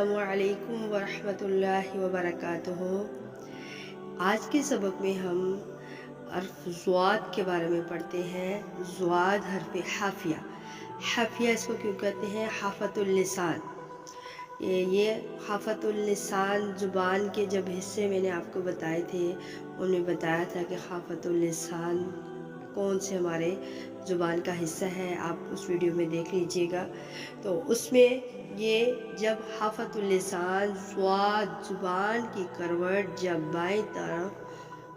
अस्सलामु अलैकुम वरहमतुल्लाहि वबरकातुहू। आज के सबक में हम हर्फ ज़्वाद के बारे में पढ़ते हैं। ज़्वाद हर्फ हाफिया। हाफिया इसको क्यों कहते हैं? हाफतुल लिसान। ये हाफतुल लिसान ज़ुबान के जब हिस्से मैंने आपको बताए थे, उन्हें बताया था कि हाफतुल लिसान कौन से हमारे ज़ुबान का हिस्सा है। आप उस वीडियो में देख लीजिएगा। तो उसमें ये जब हाफतुल लिसान ज़्वाद ज़ुबान की करवट जब बाएं तरफ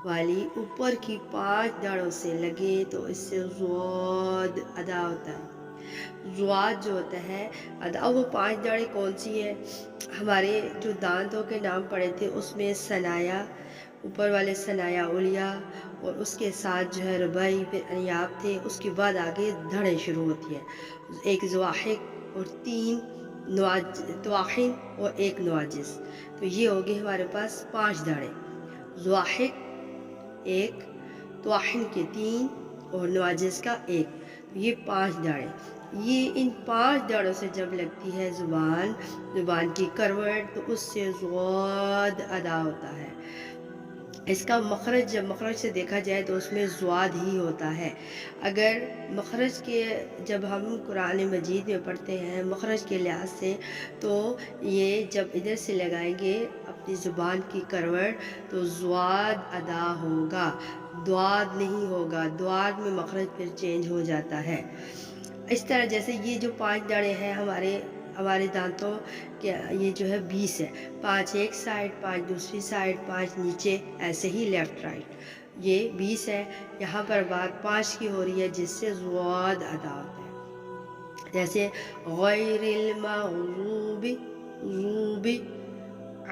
वाली ऊपर की 5 दाढ़ों से लगे तो इससे ज़्वाद अदा होता है। ज़्वाद जो होता है अदा, वो 5 दाढ़ें कौन सी है? हमारे जो दांतों के नाम पड़े थे उसमें सनाया, ऊपर वाले सनाया उलिया, और उसके साथ जो है रुबाई, फिर अनियाब थे। उसके बाद आगे धड़ें शुरू होती हैं, एक ज़वाहिक और 3 तवाखिन और 1 नवाजिस। तो ये हो गए हमारे पास 5 दाढ़ें। ज़वाहिक 1, तवाखिन के 3 और नवाजिस का 1। तो ये 5 दाढ़ें। ये इन 5 दाढ़ों से जब लगती है ज़ुबान की करवट तो उससे ज़्वाद अदा होता है। इसका मखरज जब मखरज से देखा जाए तो उसमें ज़्वाद ही होता है। अगर मखरज के जब हम कुरान मजीद में पढ़ते हैं मखरज के लिहाज से, तो ये जब इधर से लगाएंगे अपनी ज़ुबान की करवट तो ज़्वाद अदा होगा, द्वाद नहीं होगा। द्वाद में मखरज फिर चेंज हो जाता है। इस तरह जैसे ये जो 5 दाढ़ें हैं हमारे दांतों के, ये जो है 20 है। 5 एक साइड, 5 दूसरी साइड, 5 नीचे, ऐसे ही लेफ़्ट राइट। ये 20 है। यहाँ पर बात 5 की हो रही है जिससे ज़्वाद अदा होता है। जैसे गैरिल मग़ज़ूबि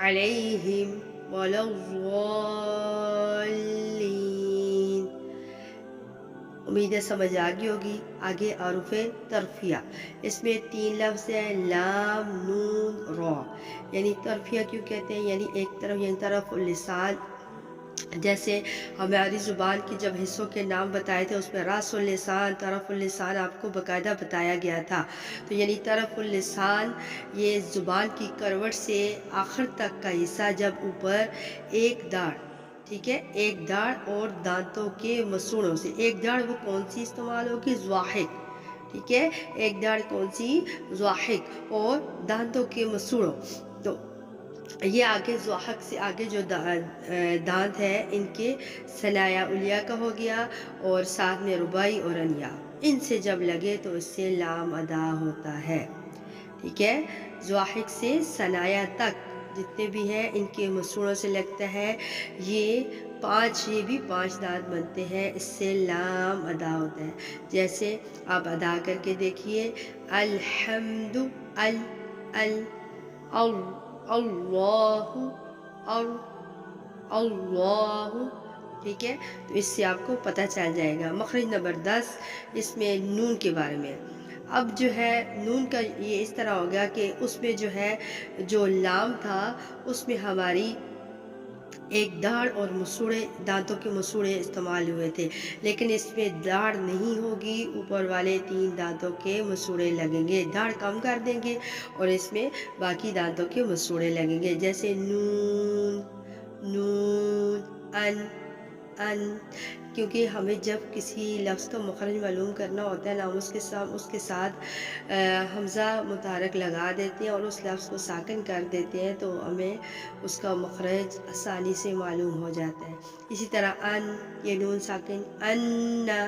अलैहिम वलज़्ज़ाल्लीन। उम्मीद है समझ आ गई होगी। आगे अरूफ़े तरफिया, इसमें 3 लफ्ज़ हैं, लाम नून रॉ। यानी तरफिया क्यों कहते हैं? यानी एक तरफ, यानी तरफ लिसान। जैसे हमारी ज़ुबान की जब हिस्सों के नाम बताए थे उसमें रासुल लिसान, तरफ़ुल लिसान आपको बाकायदा बताया गया था। तो यानी तरफ़ुल लिसान ये ज़ुबान की करवट से आखिर तक का हिस्सा, जब ऊपर एक दाढ़, ठीक है, एक दाढ़ और दांतों के मसूड़ों से, एक दाढ़ वो कौन सी इस्तेमाल होगी? ज़वाहिक, ठीक है, एक दाढ़ कौन सी? ज़वाहिक, और दांतों के मसूड़ों। तो ये आगे ज़वाहिक से आगे जो दांत है इनके सनाया उलिया का हो गया, और साथ में रुबाई और अनिया, इनसे जब लगे तो इससे लाम अदा होता है। ठीक है, ज़वाहिक से सनाया तक जितने भी हैं इनके मसूड़ों से लगता है। ये भी 5 दांत बनते हैं, इससे लाम अदा होता है। जैसे आप अदा करके देखिए, अल्हम्दु अल अल अल्लाहु अल्लाहु। ठीक है, तो इससे आपको पता चल जाएगा। मखरज नंबर 10, इसमें नून के बारे में। अब जो है नून का ये इस तरह हो गया कि उसमें जो है जो लाम था उसमें हमारी एक दाढ़ और मसूड़े, दांतों के मसूड़े इस्तेमाल हुए थे, लेकिन इसमें दाढ़ नहीं होगी, ऊपर वाले 3 दांतों के मसूड़े लगेंगे। दाढ़ कम कर देंगे और इसमें बाकी दांतों के मसूड़े लगेंगे। जैसे नून नून, अन अन। क्योंकि हमें जब किसी लफ्ज़ का मखरज मालूम करना होता है ना, हम उसके साथ हमज़ा मुतहरक लगा देते हैं और उस लफ्ज़ को साकिन कर देते हैं, तो हमें उसका मखरज आसानी से मालूम हो जाता है। इसी तरह अन, ये नून साकिन, अन्ना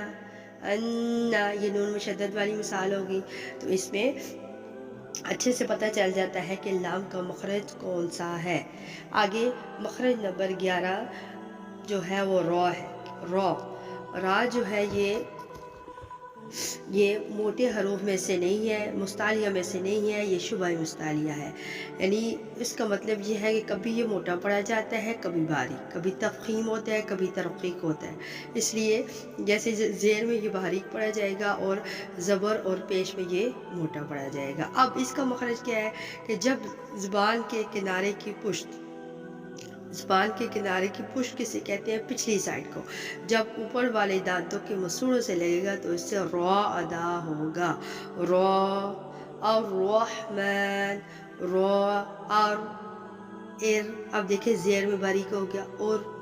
अन्ना, ये नून मुशद्दद वाली मिसाल होगी। तो इसमें अच्छे से पता चल जाता है कि लाम का मखरज कौन सा है। आगे मखरज नंबर 11 जो है वो रॉ है। रॉ रा जो है ये मोटे हरूफ में से नहीं है, मुस्तालिया में से नहीं है, ये शुबह मुस्तालिया है। यानी इसका मतलब ये है कि कभी ये मोटा पड़ा जाता है, कभी बारीक, कभी तफ़ख़ीम होता है, कभी तरक़ीक़ होता है। इसलिए जैसे ज़ेर में ये बारीक पड़ा जाएगा और ज़बर और पेश में ये मोटा पड़ा जाएगा। अब इसका मखरज क्या है कि जब ज़ुबान के किनारे की पुश्त, ज़ुबान के किनारे की पुश्त किसे कहते हैं? पिछली साइड को, जब ऊपर वाले दांतों के मसूड़ों से लगेगा तो इससे रॉ अदा होगा। रॉ, अर्रहमान रो और एर, अब देखिए ज़ेर में बारीक हो गया और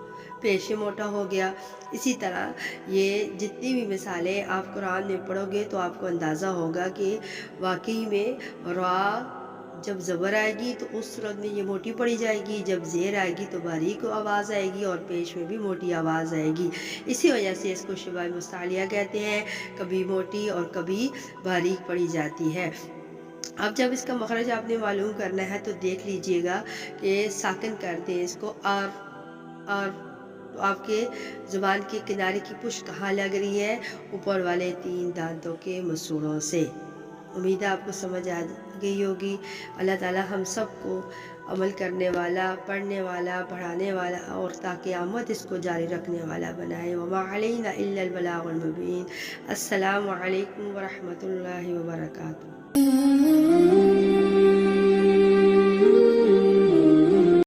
पेश में मोटा हो गया। इसी तरह ये जितनी भी मिसालें आप कुरान में पढ़ोगे तो आपको अंदाज़ा होगा कि वाकई में रा जब ज़बर आएगी तो उस सूरत में ये मोटी पड़ी जाएगी, जब ज़ेर आएगी तो बारीक आवाज़ आएगी और पेश में भी मोटी आवाज़ आएगी। इसी वजह से इसको शिबा मुस्तालिया कहते हैं, कभी मोटी और कभी बारीक पड़ी जाती है। अब जब इसका मखरज आपने मालूम करना है तो देख लीजिएगा कि साकिन कर दें इसको और तो आपके ज़ुबान के किनारे की पुश कहाँ लग रही है, ऊपर वाले 3 दांतों के मसूड़ों से। उम्मीद है आपको समझ आ गई होगी। अल्लाह ताला हम सबको अमल करने वाला, पढ़ने वाला, पढ़ाने वाला और ता क़यामत इसको जारी रखने वाला बनाए। वमा अलैना इल्लल बलागुल मुबीन। अस्सलामु अलैकुम व रहमतुल्लाहि व बरकातुहू।